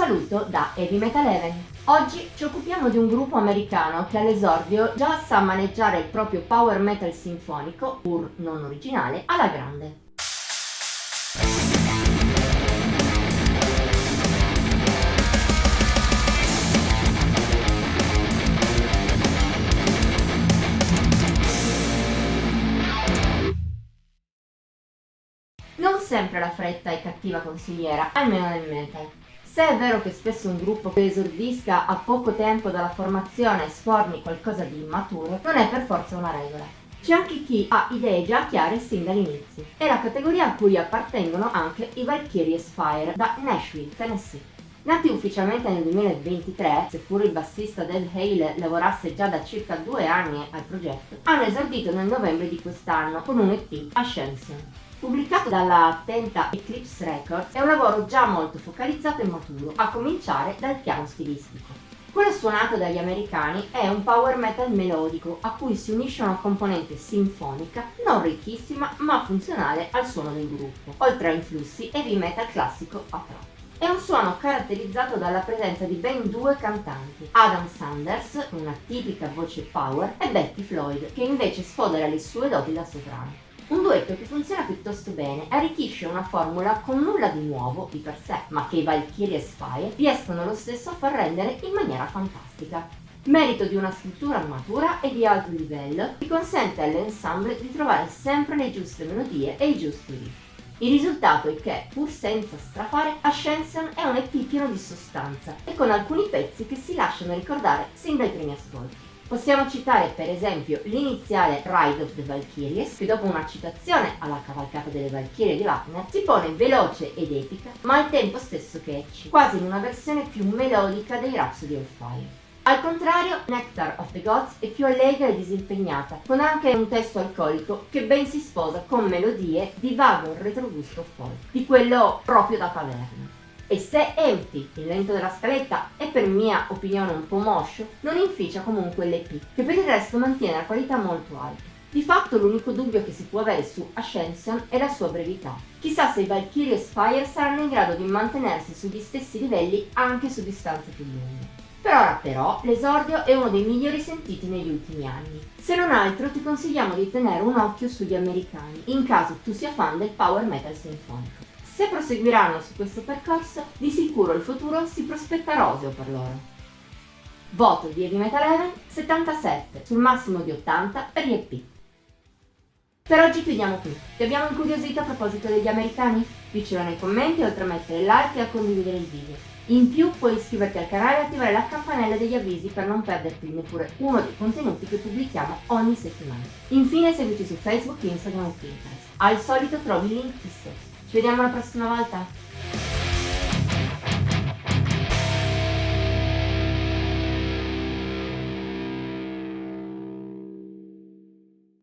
saluto da Heavy Metal Heaven. Oggi ci occupiamo di un gruppo americano che all'esordio già sa maneggiare il proprio power metal sinfonico, pur non originale, alla grande. Non sempre la fretta è cattiva consigliera, almeno nel metal. Se è vero che spesso un gruppo che esordisca a poco tempo dalla formazione sforni qualcosa di immaturo, non è per forza una regola. C'è anche chi ha idee già chiare sin dall'inizio. È la categoria a cui appartengono anche i Valkyrie Spire da Nashville, Tennessee. Nati ufficialmente nel 2023, seppur il bassista Dave Hale lavorasse già da circa 2 anni al progetto, hanno esordito nel novembre di quest'anno con un EP, Ascension. Pubblicato dalla attenta Eclipse Records, è un lavoro già molto focalizzato e maturo, a cominciare dal piano stilistico. Quello suonato dagli americani è un power metal melodico a cui si unisce una componente sinfonica non ricchissima ma funzionale al suono del gruppo, oltre a influssi heavy metal classico a tratti. È un suono caratterizzato dalla presenza di ben 2 cantanti, Adam Sanders, una tipica voce power, e Betty Floyd, che invece sfodera le sue doti da soprano. Un duetto che funziona piuttosto bene, arricchisce una formula con nulla di nuovo di per sé, ma che i Valkyrie Spire riescono lo stesso a far rendere in maniera fantastica. Merito di una scrittura matura e di alto livello, che consente all'ensemble di trovare sempre le giuste melodie e i giusti riff. Il risultato è che, pur senza strafare, Ascension è un EP pieno di sostanza e con alcuni pezzi che si lasciano ricordare sin dai primi ascolti. Possiamo citare per esempio l'iniziale Ride of the Valkyries, che dopo una citazione alla cavalcata delle Valchirie di Wagner si pone veloce ed epica, ma al tempo stesso catchy, quasi in una versione più melodica dei Rhapsody of Fire. Al contrario, Nectar of the Gods è più allegra e disimpegnata, con anche un testo alcolico che ben si sposa con melodie di vago retrogusto folk, di quello proprio da taverna. E se Empty, il lento della scaletta, è per mia opinione un po' moscio, non inficia comunque l'EP, che per il resto mantiene la qualità molto alta. Di fatto l'unico dubbio che si può avere su Ascension è la sua brevità. Chissà se i Valkyrie Spire saranno in grado di mantenersi sugli stessi livelli anche su distanze più lunghe. Per ora però, l'esordio è uno dei migliori sentiti negli ultimi anni. Se non altro ti consigliamo di tenere un occhio sugli americani, in caso tu sia fan del power metal sinfonico. Se proseguiranno su questo percorso, di sicuro il futuro si prospetta roseo per loro. Voto di Heavy Metal Heaven 77 sul massimo di 80 per gli EP. Per oggi chiudiamo qui. Ti abbiamo incuriosito a proposito degli americani? Dicelo nei commenti oltre a mettere like e a condividere il video. In più puoi iscriverti al canale e attivare la campanella degli avvisi per non perderti neppure uno dei contenuti che pubblichiamo ogni settimana. Infine seguici su Facebook, Instagram e Pinterest. Al solito trovi il link qui sotto. Ci vediamo la prossima volta!